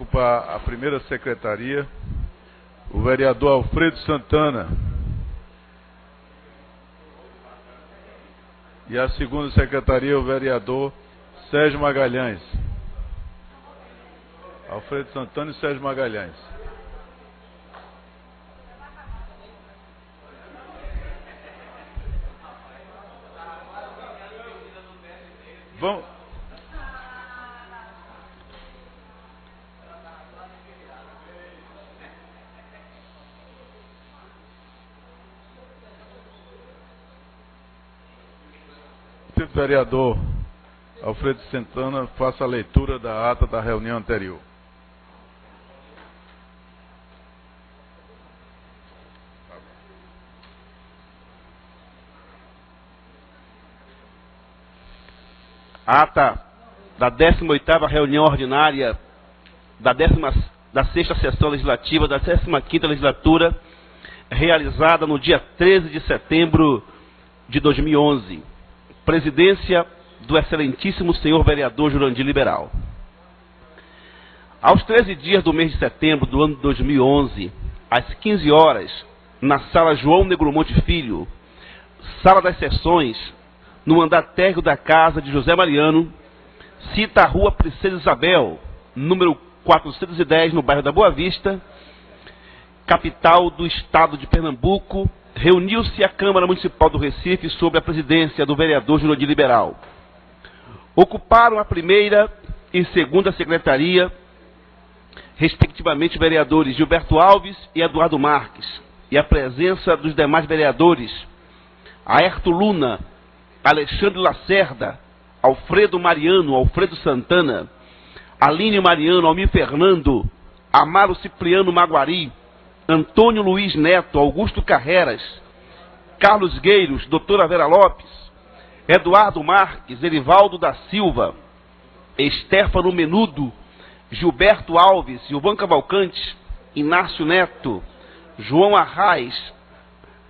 ocupar a primeira secretaria o vereador Alfredo Santana. E a segunda secretaria o vereador Sérgio Magalhães. Alfredo Santana e Sérgio Magalhães. Vamos. O vereador Alfredo Santana faça a leitura da ata da reunião anterior. Ata da 18ª reunião ordinária da 6ª sessão legislativa da 15ª legislatura, realizada no dia 13 de setembro de 2011. Presidência do excelentíssimo senhor vereador Jurandir Liberal. Aos 13 dias do mês de setembro do ano de 2011, às 15 horas, na sala João Negromonte Filho, sala das sessões, no andar térreo da casa de José Mariano, cita a rua Princesa Isabel, número 410, no bairro da Boa Vista, capital do estado de Pernambuco, reuniu-se a Câmara Municipal do Recife sob a presidência do vereador Jurandir Liberal. Ocuparam a primeira e segunda secretaria, respectivamente, vereadores Gilberto Alves e Eduardo Marques, e a presença dos demais vereadores, Aerto Luna, Alexandre Lacerda, Alfredo Mariano, Alfredo Santana, Aline Mariano, Almir Fernando, Amaro Cipriano Maguari, Antônio Luiz Neto, Augusto Carreras, Carlos Gueiros, doutora Vera Lopes, Eduardo Marques, Erivaldo da Silva, Estéfano Menudo, Gilberto Alves, Silvan Cavalcante, Inácio Neto, João Arraes,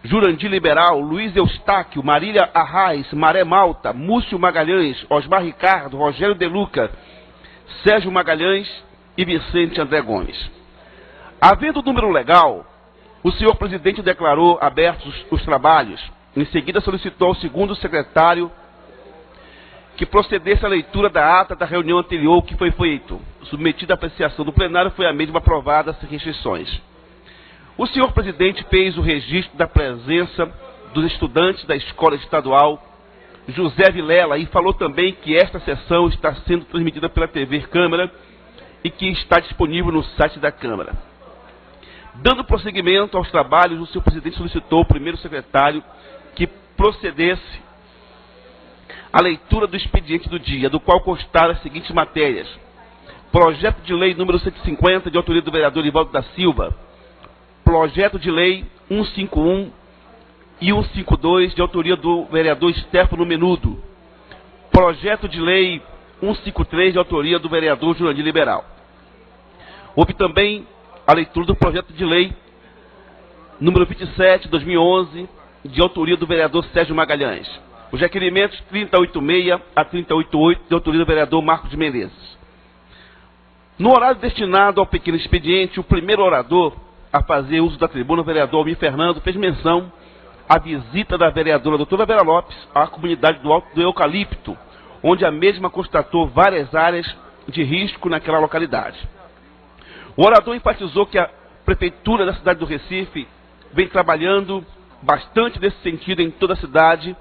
Jurandir Liberal, Luiz Eustáquio, Marília Arraes, Maré Malta, Múcio Magalhães, Osmar Ricardo, Rogério De Luca, Sérgio Magalhães e Vicente André Gomes. Havendo o número legal, o senhor presidente declarou abertos os trabalhos. Em seguida, solicitou ao segundo secretário que procedesse à leitura da ata da reunião anterior que foi feito. Submetida à apreciação do plenário, foi a mesma aprovada sem restrições. O senhor presidente fez o registro da presença dos estudantes da Escola Estadual José Vilela e falou também que esta sessão está sendo transmitida pela TV Câmara e que está disponível no site da Câmara. Dando prosseguimento aos trabalhos, o senhor presidente solicitou ao primeiro secretário que procedesse à leitura do expediente do dia, do qual constaram as seguintes matérias: projeto de lei número 150, de autoria do vereador Erivaldo da Silva, projeto de lei 151 e 152, de autoria do vereador Estéfano Menudo, projeto de lei 153, de autoria do vereador Jurandir Liberal. Houve também a leitura do projeto de lei número 27, 2011, de autoria do vereador Sérgio Magalhães. Os requerimentos 3086 a 3088, de autoria do vereador Marcos de Menezes. No horário destinado ao pequeno expediente, o primeiro orador a fazer uso da tribuna, o vereador Almir Fernando, fez menção à visita da vereadora doutora Vera Lopes à comunidade do Alto do Eucalipto, onde a mesma constatou várias áreas de risco naquela localidade. O orador enfatizou que a prefeitura da cidade do Recife vem trabalhando bastante nesse sentido em toda a cidade,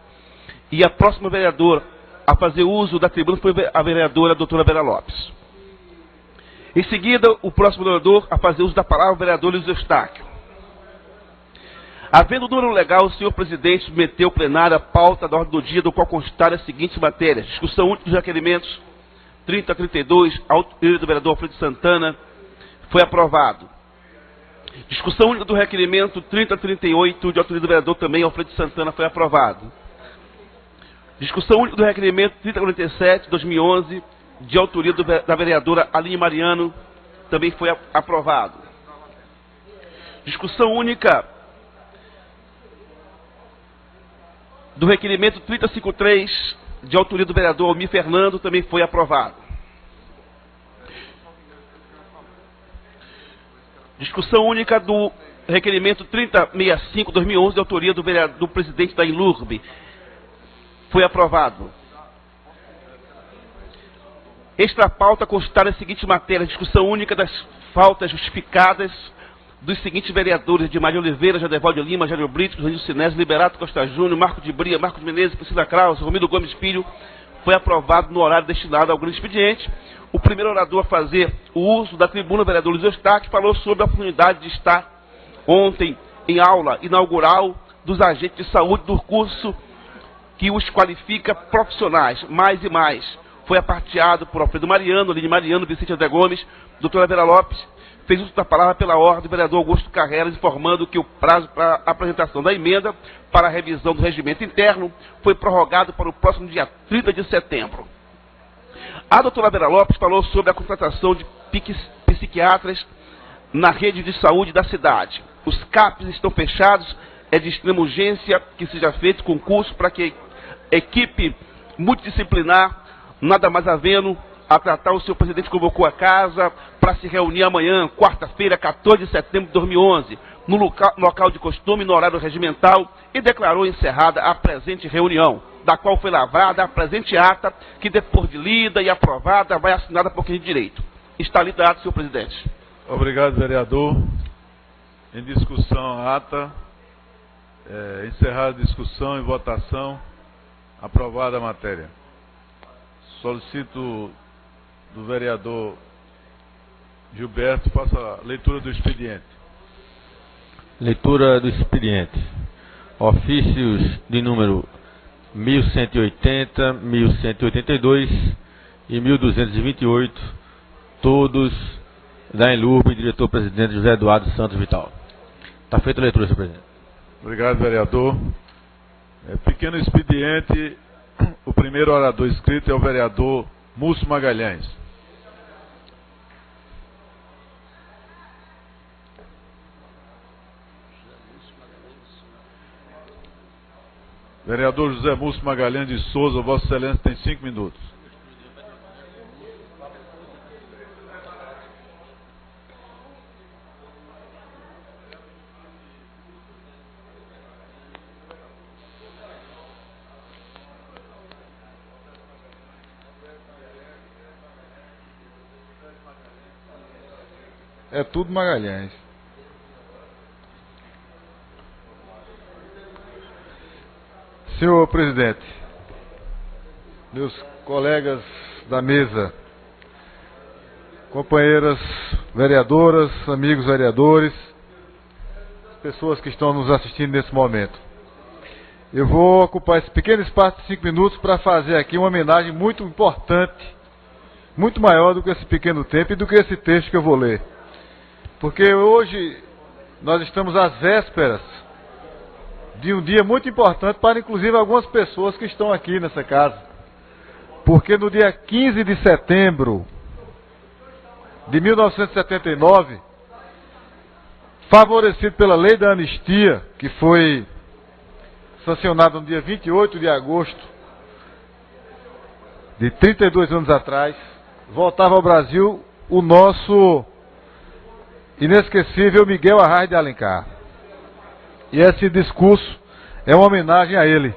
e a próxima vereadora a fazer uso da tribuna foi a vereadora doutora Vera Lopes. Em seguida, o próximo orador a fazer uso da palavra, o vereador Luiz Eustáquio. Havendo o número legal, o senhor presidente submeteu ao plenário a pauta da ordem do dia, do qual constaram as seguintes matérias: discussão única dos requerimentos 30 a 32, autoria do vereador Alfredo Santana, foi aprovado. Discussão única do requerimento 30 a 38, de autoria do vereador também Alfredo Santana, foi aprovado. Discussão única do requerimento 30 a 47, 2011, de autoria da vereadora Aline Mariano, também foi aprovado. Discussão única do requerimento 3053, de autoria do vereador Almir Fernando, também foi aprovado. Discussão única do requerimento 3065/2011, de autoria do presidente da INLURB. Foi aprovado. Extra pauta constar a seguinte matéria: discussão única das faltas justificadas dos seguintes vereadores: de Maria Oliveira, Jadevaldo Lima, Jairo Brito, Danilo Sinésio, Liberato Costa Júnior, Marco de Bria, Marcos Menezes, Priscila Krause, Romildo Gomes Filho. Foi aprovado no horário destinado ao grande expediente. O primeiro orador a fazer o uso da tribuna, o vereador Luiz Eustáquio, falou sobre a oportunidade de estar ontem em aula inaugural dos agentes de saúde do curso que os qualifica profissionais, mais e mais. Foi aparteado por Alfredo Mariano, Aline Mariano, Vicente André Gomes, doutora Vera Lopes. Fez uso da palavra pela ordem o vereador Augusto Carreras, informando que o prazo para a apresentação da emenda para a revisão do regimento interno foi prorrogado para o próximo dia 30 de setembro. A doutora Vera Lopes falou sobre a contratação de psiquiatras na rede de saúde da cidade. Os CAPs estão fechados, é de extrema urgência que seja feito concurso para que a equipe multidisciplinar, nada mais havendo a tratar, o senhor presidente convocou a casa para se reunir amanhã, quarta-feira, 14 de setembro de 2011, no local de costume, no horário regimental, e declarou encerrada a presente reunião, da qual foi lavrada a presente ata, que depois de lida e aprovada, vai assinada por quem de direito. Está lida a ata, senhor presidente. Obrigado, vereador. Em discussão, a ata. Encerrada a discussão e votação. Aprovada a matéria. Solicito do vereador Gilberto faça a leitura do expediente. Leitura do expediente. Ofícios de número 1180, 1182 e 1228, todos da INLURB, diretor-presidente José Eduardo Santos Vital. Está feita a leitura, senhor presidente. Obrigado, vereador. Pequeno expediente. O primeiro orador inscrito é o vereador Múcio Magalhães. Vereador José Múcio Magalhães de Souza, Vossa Excelência tem 5 minutos. É tudo Magalhães. Senhor presidente, meus colegas da mesa, companheiras vereadoras, amigos vereadores, pessoas que estão nos assistindo nesse momento. Eu vou ocupar esse pequeno espaço de 5 minutos para fazer aqui uma homenagem muito importante, muito maior do que esse pequeno tempo e do que esse texto que eu vou ler. Porque hoje nós estamos às vésperas de um dia muito importante para inclusive algumas pessoas que estão aqui nessa casa. Porque no dia 15 de setembro de 1979, favorecido pela lei da anistia, que foi sancionada no dia 28 de agosto de 32 anos atrás, voltava ao Brasil o nosso inesquecível Miguel Arraes de Alencar. E esse discurso é uma homenagem a ele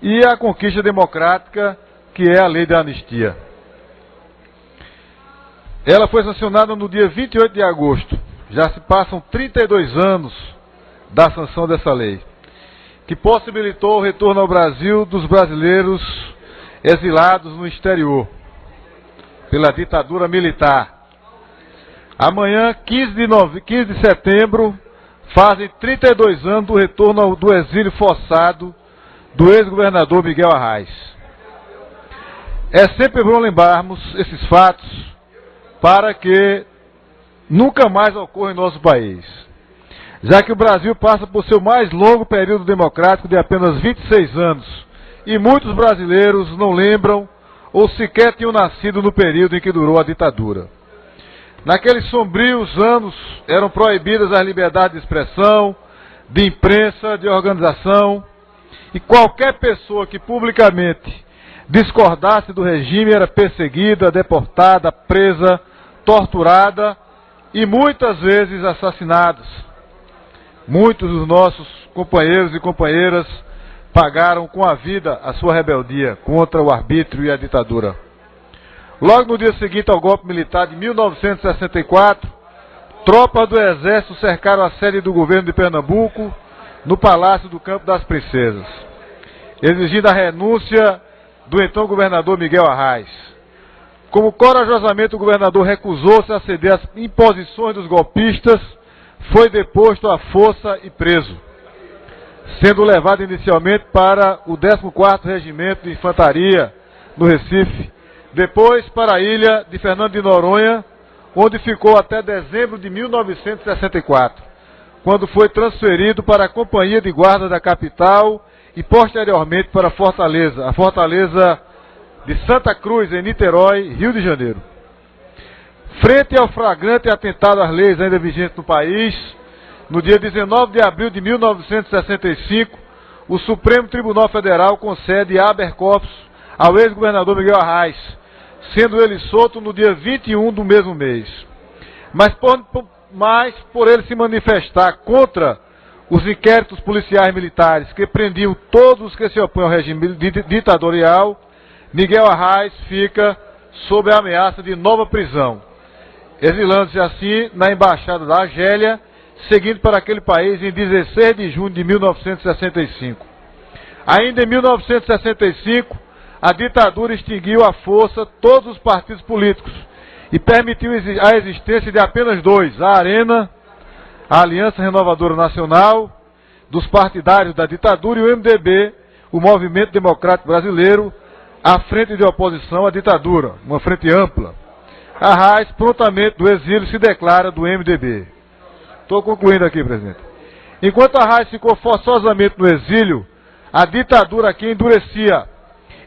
e à conquista democrática que é a lei da anistia. Ela foi sancionada no dia 28 de agosto. Já se passam 32 anos da sanção dessa lei, que possibilitou o retorno ao Brasil dos brasileiros exilados no exterior pela ditadura militar. Amanhã, 15 de setembro, fazem 32 anos do retorno do exílio forçado do ex-governador Miguel Arraes. É sempre bom lembrarmos esses fatos para que nunca mais ocorra em nosso país, já que o Brasil passa por seu mais longo período democrático de apenas 26 anos, e muitos brasileiros não lembram ou sequer tinham nascido no período em que durou a ditadura. Naqueles sombrios anos eram proibidas as liberdades de expressão, de imprensa, de organização, e qualquer pessoa que publicamente discordasse do regime era perseguida, deportada, presa, torturada e muitas vezes assassinados. Muitos dos nossos companheiros e companheiras pagaram com a vida a sua rebeldia contra o arbítrio e a ditadura. Logo no dia seguinte ao golpe militar de 1964, tropas do Exército cercaram a sede do governo de Pernambuco, no Palácio do Campo das Princesas, exigindo a renúncia do então governador Miguel Arraes. Como corajosamente o governador recusou-se a ceder às imposições dos golpistas, foi deposto à força e preso, sendo levado inicialmente para o 14º Regimento de Infantaria, no Recife, depois para a ilha de Fernando de Noronha, onde ficou até dezembro de 1964, quando foi transferido para a Companhia de Guarda da capital e posteriormente para a Fortaleza de Santa Cruz, em Niterói, Rio de Janeiro. Frente ao flagrante atentado às leis ainda vigentes no país, no dia 19 de abril de 1965, o Supremo Tribunal Federal concede habeas corpus ao ex-governador Miguel Arraes, sendo ele solto no dia 21 do mesmo mês. Mas por ele se manifestar contra os inquéritos policiais militares que prendiam todos os que se opõem ao regime ditatorial, Miguel Arraes fica sob a ameaça de nova prisão, exilando-se assim na Embaixada da Argélia, seguindo para aquele país em 16 de junho de 1965. Ainda em 1965, a ditadura extinguiu à força todos os partidos políticos e permitiu a existência de apenas dois: a ARENA, a Aliança Renovadora Nacional, dos partidários da ditadura, e o MDB, o Movimento Democrático Brasileiro, a frente de oposição à ditadura, uma frente ampla. Arraes, prontamente do exílio, se declara do MDB. Estou concluindo aqui, presidente. Enquanto Arraes ficou forçosamente no exílio, a ditadura aqui endurecia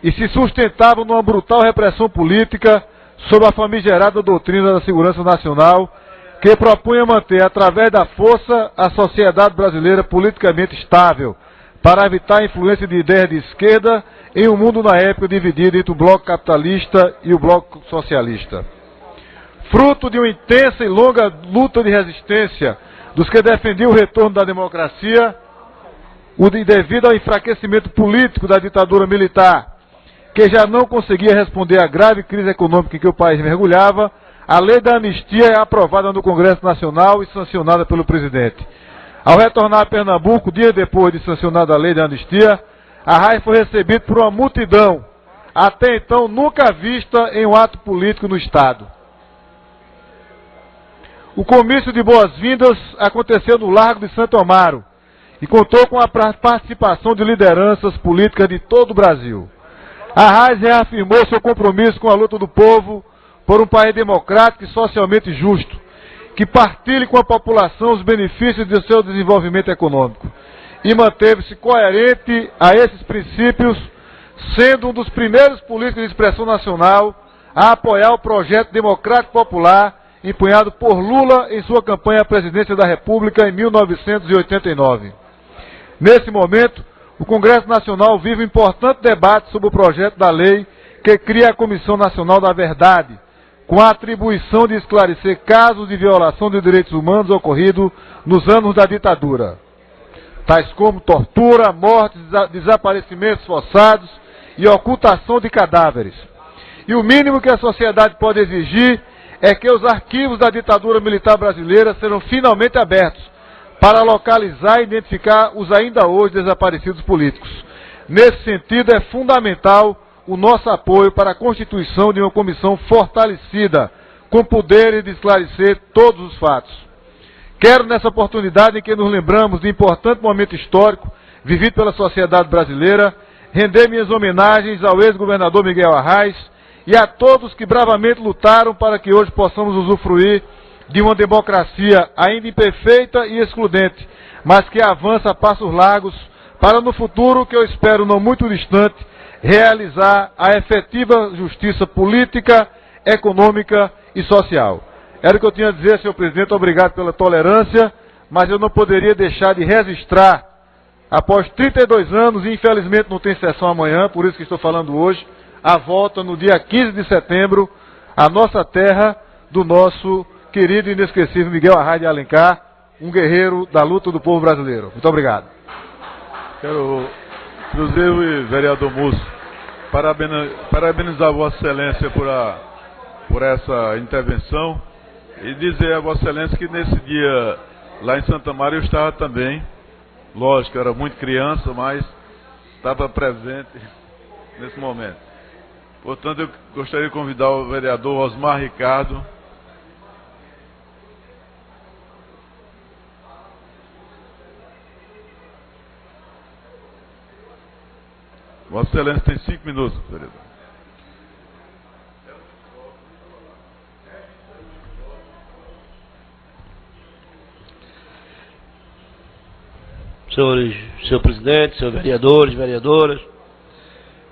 e se sustentava numa brutal repressão política sob a famigerada doutrina da segurança nacional, que propunha manter, através da força, a sociedade brasileira politicamente estável, para evitar a influência de ideias de esquerda em um mundo na época dividido entre o bloco capitalista e o bloco socialista. Fruto de uma intensa e longa luta de resistência dos que defendiam o retorno da democracia, devido ao enfraquecimento político da ditadura militar, que já não conseguia responder à grave crise econômica em que o país mergulhava, a lei da anistia é aprovada no Congresso Nacional e sancionada pelo presidente. Ao retornar a Pernambuco, dias depois de sancionada a lei da anistia, Arraes foi recebido por uma multidão, até então nunca vista em um ato político no Estado. O comício de boas-vindas aconteceu no Largo de Santo Amaro e contou com a participação de lideranças políticas de todo o Brasil. Arraes reafirmou seu compromisso com a luta do povo por um país democrático e socialmente justo, que partilhe com a população os benefícios de seu desenvolvimento econômico, e manteve-se coerente a esses princípios, sendo um dos primeiros políticos de expressão nacional a apoiar o projeto democrático popular empunhado por Lula em sua campanha à presidência da República em 1989. Nesse momento, o Congresso Nacional vive um importante debate sobre o projeto da lei que cria a Comissão Nacional da Verdade, com a atribuição de esclarecer casos de violação de direitos humanos ocorridos nos anos da ditadura, tais como tortura, mortes, desaparecimentos forçados e ocultação de cadáveres. E o mínimo que a sociedade pode exigir é que os arquivos da ditadura militar brasileira sejam finalmente abertos para localizar e identificar os ainda hoje desaparecidos políticos. Nesse sentido, é fundamental o nosso apoio para a constituição de uma comissão fortalecida, com poderes de esclarecer todos os fatos. Quero, nessa oportunidade em que nos lembramos de importante momento histórico vivido pela sociedade brasileira, render minhas homenagens ao ex-governador Miguel Arraes e a todos que bravamente lutaram para que hoje possamos usufruir de uma democracia ainda imperfeita e excludente, mas que avança a passos largos para, no futuro, que eu espero não muito distante, realizar a efetiva justiça política, econômica e social. Era o que eu tinha a dizer, senhor presidente. Obrigado pela tolerância, mas eu não poderia deixar de registrar, após 32 anos, e infelizmente não tem sessão amanhã, por isso que estou falando hoje, a volta no dia 15 de setembro à nossa terra do nosso querido e inesquecível Miguel Arraes de Alencar, um guerreiro da luta do povo brasileiro. Muito obrigado. Quero, inclusive, vereador Múcio, parabenizar Vossa Excelência por essa intervenção e dizer a Vossa Excelência que nesse dia lá em Santa Maria eu estava também. Lógico, eu era muito criança, mas estava presente nesse momento. Portanto, eu gostaria de convidar o vereador Osmar Ricardo. Vossa Excelência tem 5 minutos, vereador. Senhor presidente, senhores vereadores, vereadoras,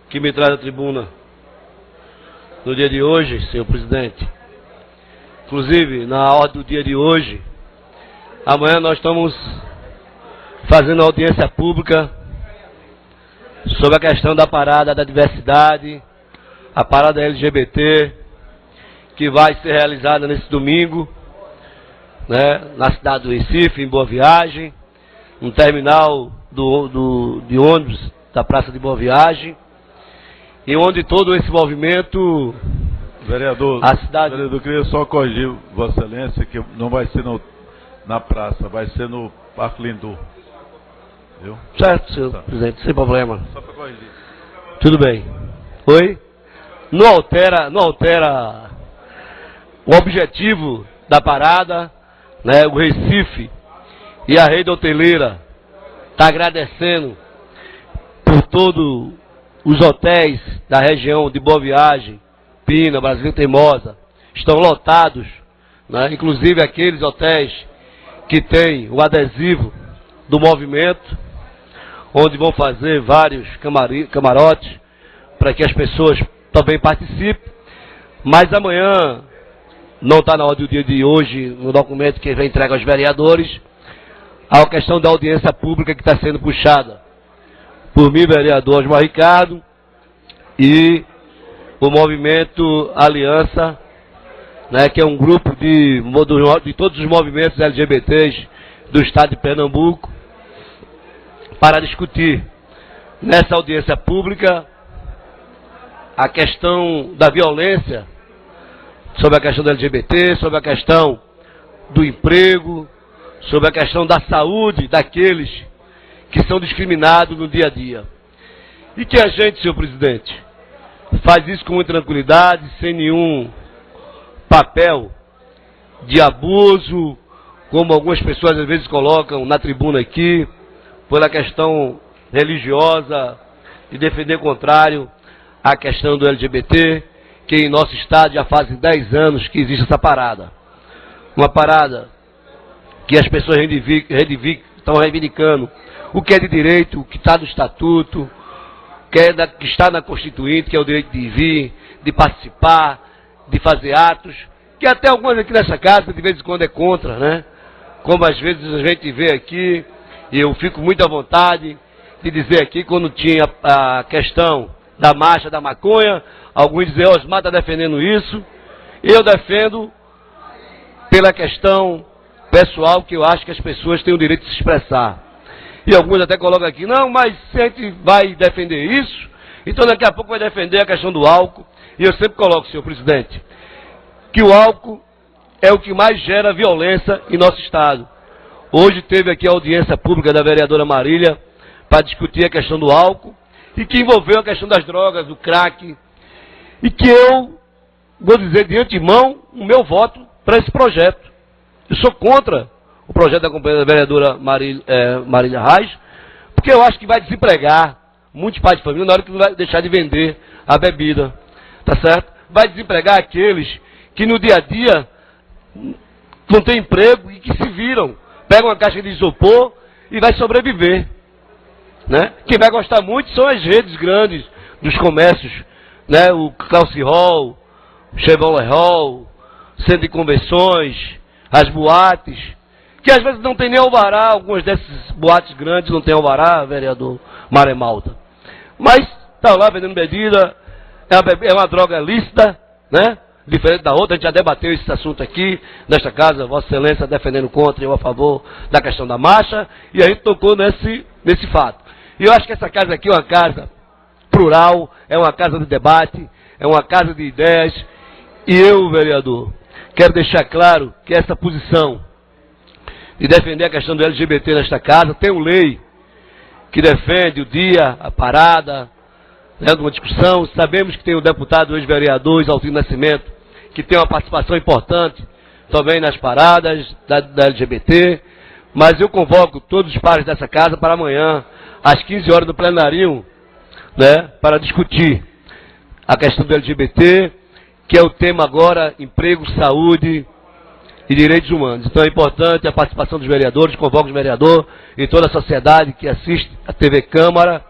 que me traz à tribuna no dia de hoje, senhor presidente. Inclusive, na ordem do dia de hoje, amanhã nós estamos fazendo audiência pública sobre a questão da parada da diversidade, a parada LGBT, que vai ser realizada nesse domingo, né, na cidade do Recife, em Boa Viagem, no terminal de ônibus da Praça de Boa Viagem, e onde todo esse movimento... Vereador, a cidade... vereador, eu queria só corrigir Vossa Excelência, que não vai ser na praça, vai ser no Parque Lindu. Viu? Certo, senhor presidente, sem problema. Só para corrigir. Tudo bem. Oi? Não altera o objetivo da parada, né? O Recife e a rede hoteleira está agradecendo por todos os hotéis da região de Boa Viagem, Pina, Brasil Teimosa, estão lotados, né? Inclusive aqueles hotéis que têm o adesivo do movimento, onde vão fazer vários camarotes para que as pessoas também participem. Mas amanhã, não está na ordem do dia de hoje, no documento que vem entregue aos vereadores, a questão da audiência pública que está sendo puxada por mim, vereador Osmar Ricardo, e o movimento Aliança, né, que é um grupo de todos os movimentos LGBTs do estado de Pernambuco, para discutir nessa audiência pública a questão da violência, sobre a questão do LGBT, sobre a questão do emprego, sobre a questão da saúde daqueles que são discriminados no dia a dia. E que a gente, senhor presidente, faz isso com muita tranquilidade, sem nenhum papel de abuso, como algumas pessoas às vezes colocam na tribuna aqui, pela questão religiosa, de defender contrário à questão do LGBT, que em nosso estado já fazem 10 anos que existe essa parada. Uma parada que as pessoas estão reivindicando o que é de direito, o que está no estatuto, que está na Constituinte, que é o direito de vir, de participar, de fazer atos, que até algumas aqui nessa casa de vez em quando é contra, né? Como às vezes a gente vê aqui, e eu fico muito à vontade de dizer aqui, quando tinha a questão da marcha da maconha, alguns dizem, Osmar está defendendo isso, eu defendo pela questão pessoal, que eu acho que as pessoas têm o direito de se expressar. E alguns até colocam aqui, não, mas se a gente vai defender isso, então daqui a pouco vai defender a questão do álcool. E eu sempre coloco, senhor presidente, que o álcool é o que mais gera violência em nosso estado. Hoje teve aqui a audiência pública da vereadora Marília para discutir a questão do álcool e que envolveu a questão das drogas, do crack, e que eu vou dizer de antemão o meu voto para esse projeto. Eu sou contra o projeto da companheira da vereadora Marília Arraes, porque eu acho que vai desempregar muitos pais de família na hora que vai deixar de vender a bebida, tá certo? Vai desempregar aqueles que no dia a dia não têm emprego e que se viram, pegam uma caixa de isopor e vai sobreviver, né? Quem vai gostar muito são as redes grandes dos comércios, né? O Clausi Hall, Chevrolet Hall, Centro de Convenções, as boates, que às vezes não tem nem alvará, algumas dessas boates grandes não tem alvará, vereador Maré Malta. Mas está lá vendendo bebida, é uma droga lícita, né? diferente da outra. A gente já debateu esse assunto aqui, nesta casa, Vossa Excelência defendendo contra e eu a favor da questão da marcha, e a gente tocou nesse fato. E eu acho que essa casa aqui é uma casa plural, é uma casa de debate, é uma casa de ideias, e eu, vereador, quero deixar claro que essa posição de defender a questão do LGBT nesta casa, tem uma lei que defende o dia, a parada, né, de uma discussão. Sabemos que tem o deputado ex-vereador Isaltino Nascimento, que tem uma participação importante também nas paradas da LGBT, mas eu convoco todos os pares dessa casa para amanhã, às 15 horas, no plenário, né, para discutir a questão do LGBT, que é o tema agora, emprego, saúde e direitos humanos. Então é importante a participação dos vereadores, convoco os vereadores e toda a sociedade que assiste a TV Câmara,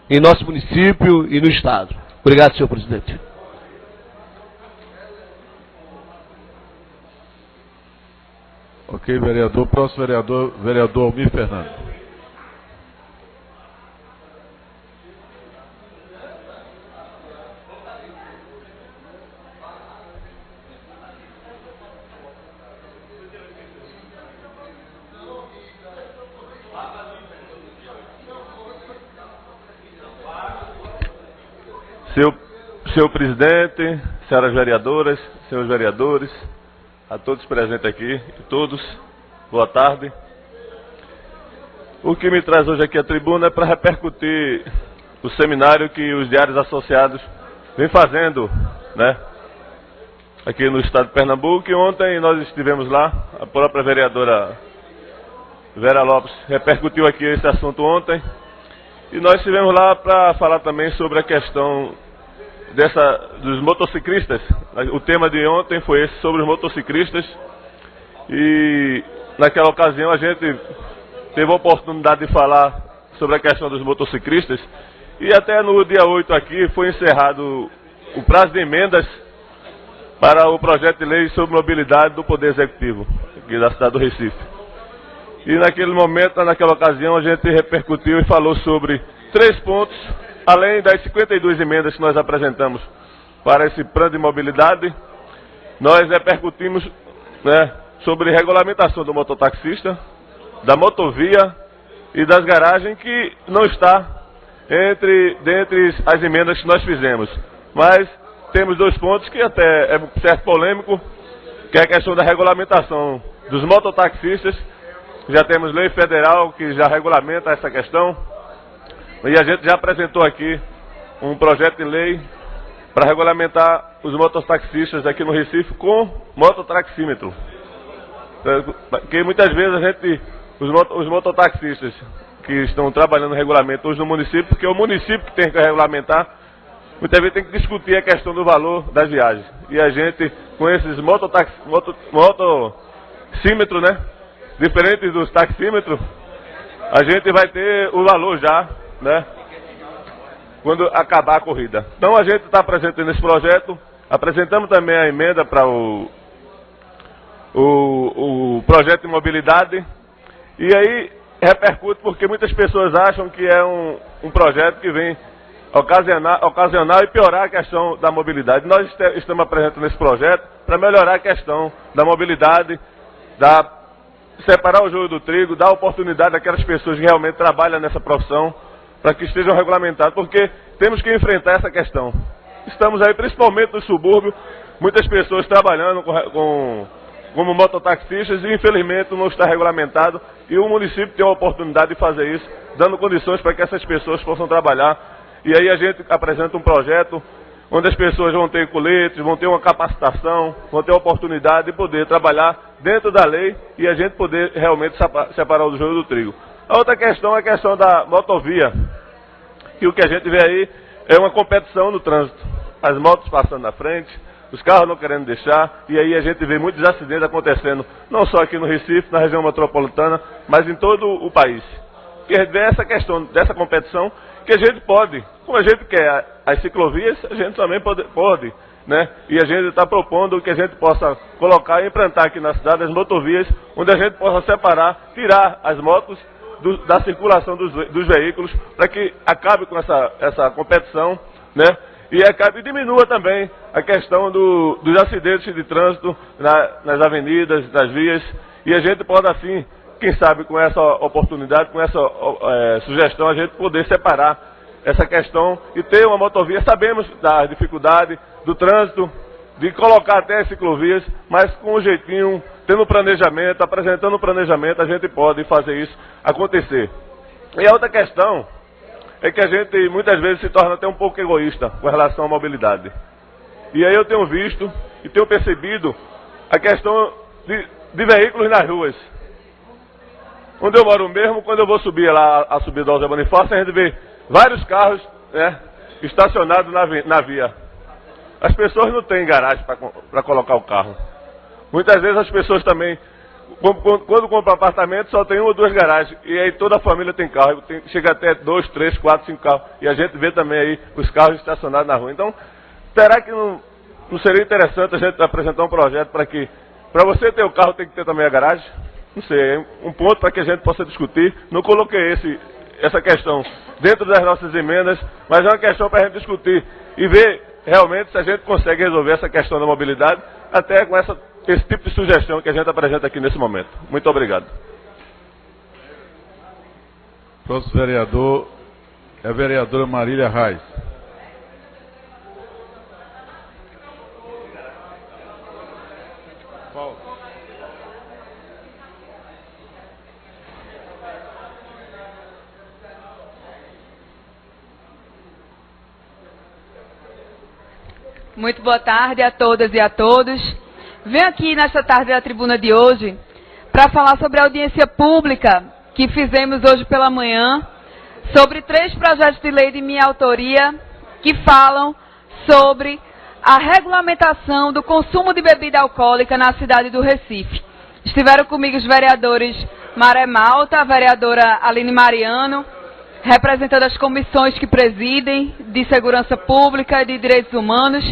em nosso município e no Estado. Obrigado, senhor presidente. Ok, vereador. Próximo vereador, vereador Almir Fernando. Senhor presidente, senhoras vereadoras, senhores vereadores, a todos presentes aqui, todos, boa tarde. O que me traz hoje aqui à tribuna é para repercutir o seminário que os diários associados vêm fazendo, né, aqui no estado de Pernambuco. E ontem nós estivemos lá, a própria vereadora Vera Lopes repercutiu aqui esse assunto ontem. E nós estivemos lá para falar também sobre a questão dos motociclistas. O tema de ontem foi esse, sobre os motociclistas. E naquela ocasião a gente teve a oportunidade de falar sobre a questão dos motociclistas. E até no dia 8 aqui foi encerrado o prazo de emendas para o projeto de lei sobre mobilidade do Poder Executivo, aqui da cidade do Recife. E naquele momento, naquela ocasião, a gente repercutiu e falou sobre 3 pontos, além das 52 emendas que nós apresentamos para esse plano de mobilidade. Nós repercutimos, né, sobre regulamentação do mototaxista, da motovia e das garagens, que não está dentre as emendas que nós fizemos. Mas temos 2 pontos que até é certo polêmico, que é a questão da regulamentação dos mototaxistas. Já temos lei federal que já regulamenta essa questão. E a gente já apresentou aqui um projeto de lei para regulamentar os mototaxistas aqui no Recife com mototaxímetro. Porque muitas vezes os mototaxistas que estão trabalhando no regulamento hoje no município, porque é o município que tem que regulamentar, muitas vezes tem que discutir a questão do valor das viagens. E a gente, com esses mototaxímetros, né, diferentes dos taxímetros, a gente vai ter o valor já, né, quando acabar a corrida. Então a gente está apresentando esse projeto, apresentamos também a emenda para o projeto de mobilidade, e aí repercute porque muitas pessoas acham que é um projeto que vem ocasionar e piorar a questão da mobilidade. Nós estamos apresentando esse projeto para melhorar a questão da mobilidade, separar o joio do trigo, dar oportunidade àquelas pessoas que realmente trabalham nessa profissão, para que estejam regulamentados, porque temos que enfrentar essa questão. Estamos aí, principalmente no subúrbio, muitas pessoas trabalhando como mototaxistas e infelizmente não está regulamentado, e o município tem a oportunidade de fazer isso, dando condições para que essas pessoas possam trabalhar. E aí a gente apresenta um projeto onde as pessoas vão ter coletes, vão ter uma capacitação, vão ter a oportunidade de poder trabalhar dentro da lei e a gente poder realmente separar o joio do trigo. A outra questão é a questão da motovia, que o que a gente vê aí é uma competição no trânsito. As motos passando na frente, os carros não querendo deixar, e aí a gente vê muitos acidentes acontecendo, não só aqui no Recife, na região metropolitana, mas em todo o país. Porque a gente vê essa questão dessa competição, que a gente pode, como a gente quer as ciclovias, a gente também pode, né? E a gente está propondo que a gente possa colocar e implantar aqui na cidade as motovias, onde a gente possa separar, tirar as motos da circulação dos veículos, para que acabe com essa competição, né? e diminua também a questão dos acidentes de trânsito nas avenidas, nas vias, e a gente pode assim, quem sabe com essa oportunidade, com essa sugestão, a gente poder separar essa questão e ter uma motovia. Sabemos da dificuldade do trânsito, de colocar até ciclovias, mas com um jeitinho, tendo planejamento, apresentando um planejamento, a gente pode fazer isso acontecer. E a outra questão é que a gente muitas vezes se torna até um pouco egoísta com relação à mobilidade. E aí eu tenho visto e tenho percebido a questão de veículos nas ruas. Onde eu moro mesmo, quando eu vou subir lá a subida da José Bonifácio, a gente vê vários carros, né, estacionados na via. As pessoas não têm garagem para colocar o carro. Muitas vezes as pessoas também, quando compram apartamento, só tem 1 ou 2 garagens. E aí toda a família tem carro. Chega até 2, 3, 4, 5 carros. E a gente vê também aí os carros estacionados na rua. Então, será que não seria interessante a gente apresentar um projeto para você ter o carro, tem que ter também a garagem? Não sei, é um ponto para que a gente possa discutir. Não coloquei essa questão dentro das nossas emendas, mas é uma questão para a gente discutir e ver realmente se a gente consegue resolver essa questão da mobilidade, até com esse tipo de sugestão que a gente apresenta aqui nesse momento. Muito obrigado. Próximo vereador é a vereadora Marília Reis. Muito boa tarde a todas e a todos. Venho aqui nesta tarde da tribuna de hoje para falar sobre a audiência pública que fizemos hoje pela manhã sobre 3 projetos de lei de minha autoria que falam sobre a regulamentação do consumo de bebida alcoólica na cidade do Recife. Estiveram comigo os vereadores Maré Malta, a vereadora Aline Mariano, representando as comissões que presidem de Segurança Pública e de Direitos Humanos.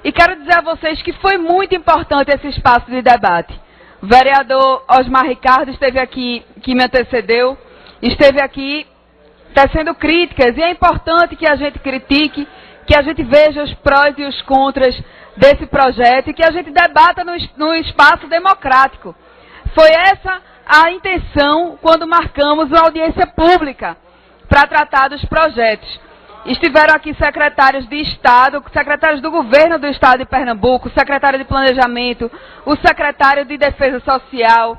E quero dizer a vocês que foi muito importante esse espaço de debate. O vereador Osmar Ricardo esteve aqui, que me antecedeu, esteve aqui tecendo críticas, e é importante que a gente critique, que a gente veja os prós e os contras desse projeto e que a gente debata num espaço democrático. Foi essa a intenção quando marcamos uma audiência pública para tratar dos projetos. Estiveram aqui secretários de Estado, secretários do Governo do Estado de Pernambuco, secretário de Planejamento, o secretário de Defesa Social,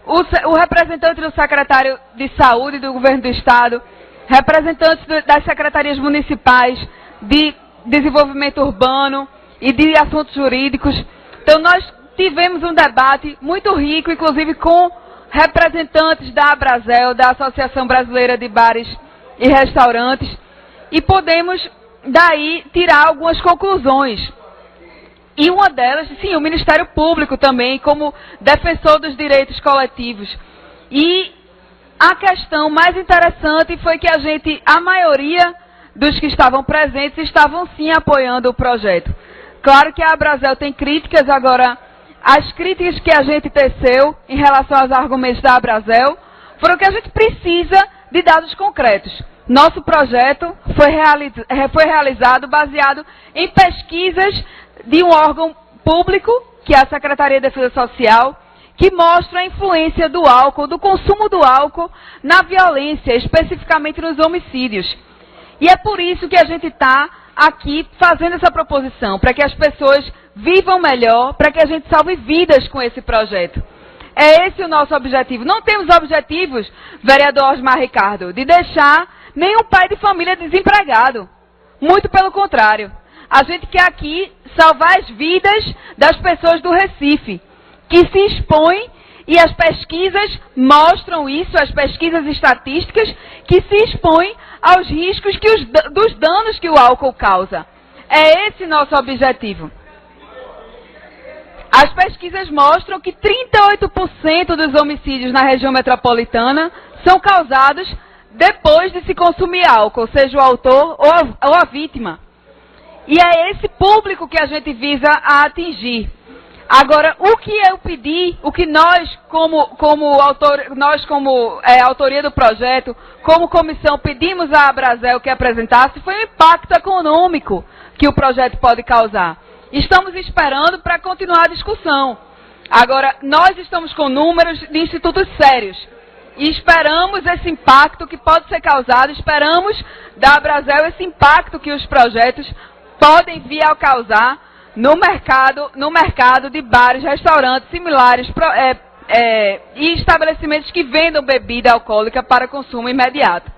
o representante do secretário de Saúde do Governo do Estado, representantes das secretarias municipais de Desenvolvimento Urbano e de Assuntos Jurídicos. Então nós tivemos um debate muito rico, inclusive com representantes da Abrazel, da Associação Brasileira de Bares e Restaurantes, e podemos daí tirar algumas conclusões. E uma delas, sim, o Ministério Público também, como defensor dos direitos coletivos. E a questão mais interessante foi que a maioria dos que estavam presentes estavam sim apoiando o projeto. Claro que a Abrazel tem críticas, agora as críticas que a gente teceu em relação aos argumentos da Abrazel foram que a gente precisa de dados concretos. Nosso projeto foi realizado baseado em pesquisas de um órgão público, que é a Secretaria de Defesa Social, que mostra a influência do álcool, do consumo do álcool na violência, especificamente nos homicídios. E é por isso que a gente está aqui fazendo essa proposição, para que as pessoas vivam melhor, para que a gente salve vidas com esse projeto. É esse o nosso objetivo. Não temos objetivos, vereador Osmar Ricardo, de deixar nenhum pai de família desempregado. Muito pelo contrário. A gente quer aqui salvar as vidas das pessoas do Recife, que se expõem, e as pesquisas mostram isso, as pesquisas estatísticas, que se expõem aos riscos dos danos que o álcool causa. É esse nosso objetivo. As pesquisas mostram que 38% dos homicídios na região metropolitana são causados depois de se consumir álcool, seja o autor ou a vítima. E é esse público que a gente visa a atingir. Agora, o que eu pedi, o que nós, autoria do projeto, como comissão, pedimos à Abrazel que apresentasse, foi o impacto econômico que o projeto pode causar. Estamos esperando para continuar a discussão. Agora, nós estamos com números de institutos sérios. E esperamos esse impacto que pode ser causado, esperamos da Abrazel esse impacto que os projetos podem vir a causar no mercado de bares, restaurantes similares e estabelecimentos que vendam bebida alcoólica para consumo imediato.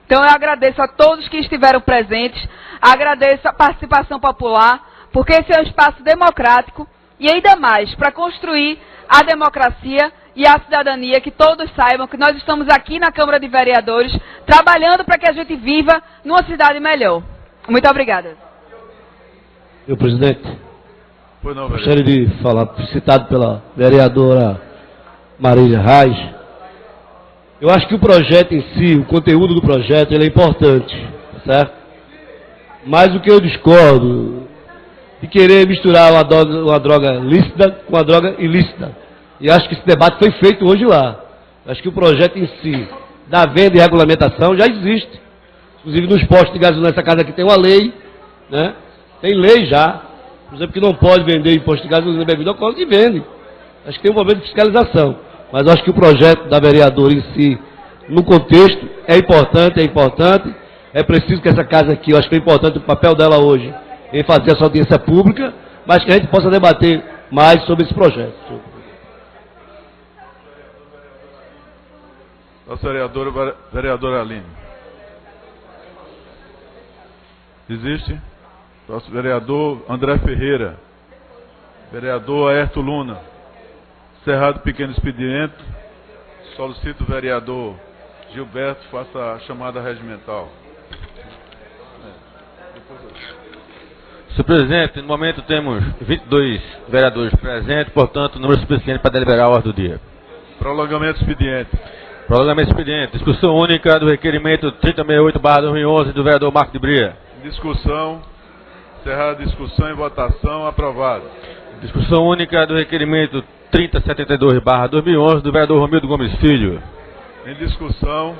Então eu agradeço a todos que estiveram presentes, agradeço a participação popular, porque esse é um espaço democrático e ainda mais para construir a democracia e a cidadania, que todos saibam que nós estamos aqui na Câmara de Vereadores trabalhando para que a gente viva numa cidade melhor. Muito obrigada. Senhor presidente, Pois não, gostaria de falar, citado pela vereadora Marília Reis. Eu acho que o projeto em si, o conteúdo do projeto, ele é importante, certo? Mas o que eu discordo de querer misturar uma droga lícita com uma droga ilícita. E acho que esse debate foi feito hoje lá. Acho que o projeto em si, da venda e regulamentação, já existe. Inclusive nos postos de gasolina, nessa casa aqui tem uma lei, né? Tem lei já. Por exemplo, que não pode vender em posto de gasolina bebida alcoólica e vende. Acho que tem um momento de fiscalização. Mas acho que o projeto da vereadora em si, no contexto, é importante, é importante. É preciso que essa casa aqui, eu acho que é importante o papel dela hoje em fazer essa audiência pública, mas que a gente possa debater mais sobre esse projeto. Nossa vereadora Aline. Existe? Nosso vereador André Ferreira. Vereador Aerto Luna. Cerrado Pequeno Expediente. Solicito o vereador Gilberto faça a chamada regimental. Senhor presidente, no momento temos 22 vereadores presentes, portanto, número suficiente para deliberar a ordem do dia. Prolongamento expediente. Prolongamento expediente. Discussão única do requerimento 3068/2011 do vereador Marco de Bria. Discussão. Encerrada a discussão e votação. Aprovado. Discussão única do requerimento 3072/2011 do vereador Romildo Gomes Filho. Em discussão.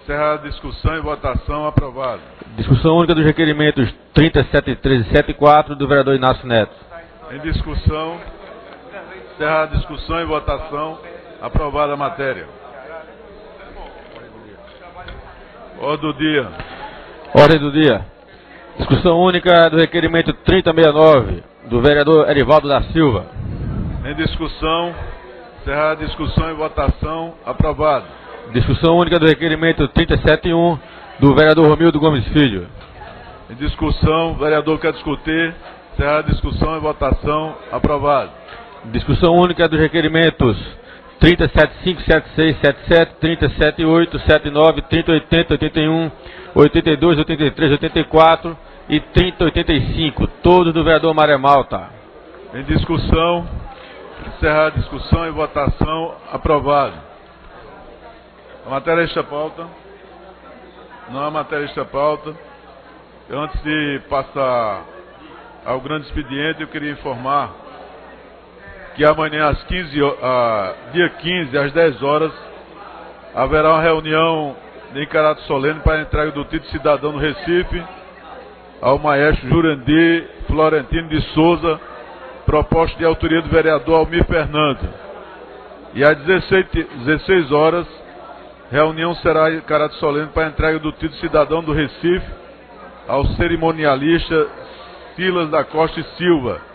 Encerrada a discussão e votação. Aprovado. Discussão única dos requerimentos 3073 e 74 do vereador Inácio Neto. Em discussão. Encerrada a discussão e votação. Aprovada a matéria. Ordem do dia. Ordem do dia. Discussão única do requerimento 3069 do vereador Erivaldo da Silva. Em discussão. Encerrada a discussão e votação. Aprovado. Discussão única do requerimento 3071 do vereador Romildo Gomes Filho. Em discussão. O vereador quer discutir. Encerrada a discussão e votação. Aprovado. Discussão única dos requerimentos 3075, 76, 77, 3078, 79, 3080, 81, 82, 83, 84 e 3085, todos do vereador Maré Malta. Em discussão, encerrar a discussão e votação, aprovado. A matéria desta pauta, não há matéria desta pauta. Antes de passar ao grande expediente, eu queria informar que amanhã às dia 15, às 10 horas, haverá uma reunião em caráter solene para a entrega do título de cidadão no Recife ao maestro Jurandir Florentino de Souza, proposta de autoria do vereador Almir Fernando. E às 16 horas, reunião será em caráter solene para a entrega do título de cidadão do Recife ao cerimonialista Silas da Costa e Silva,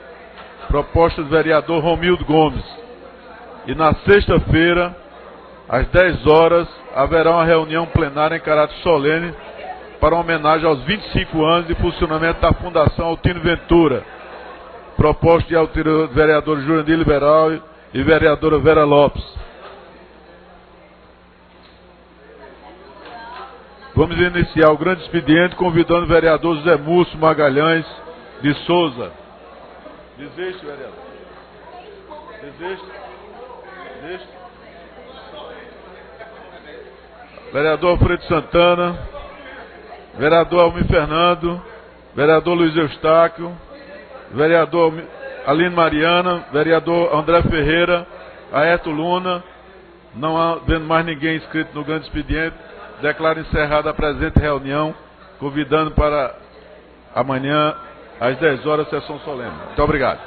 proposta do vereador Romildo Gomes. E na sexta-feira, às 10 horas, haverá uma reunião plenária em caráter solene para uma homenagem aos 25 anos de funcionamento da Fundação Altino Ventura, proposta de autoria do vereador Jurandir Liberal e vereadora Vera Lopes. Vamos iniciar o grande expediente convidando o vereador José Múcio Magalhães de Souza. Desiste, vereador. Desiste. Desiste. Vereador Alfredo Santana. Vereador Almir Fernando. Vereador Luiz Eustáquio. Vereador Aline Mariana, vereador André Ferreira, Aeto Luna. Não havendo mais ninguém inscrito no grande expediente, declaro encerrada a presente reunião, convidando para amanhã, às 10 horas, sessão solene. Muito obrigado.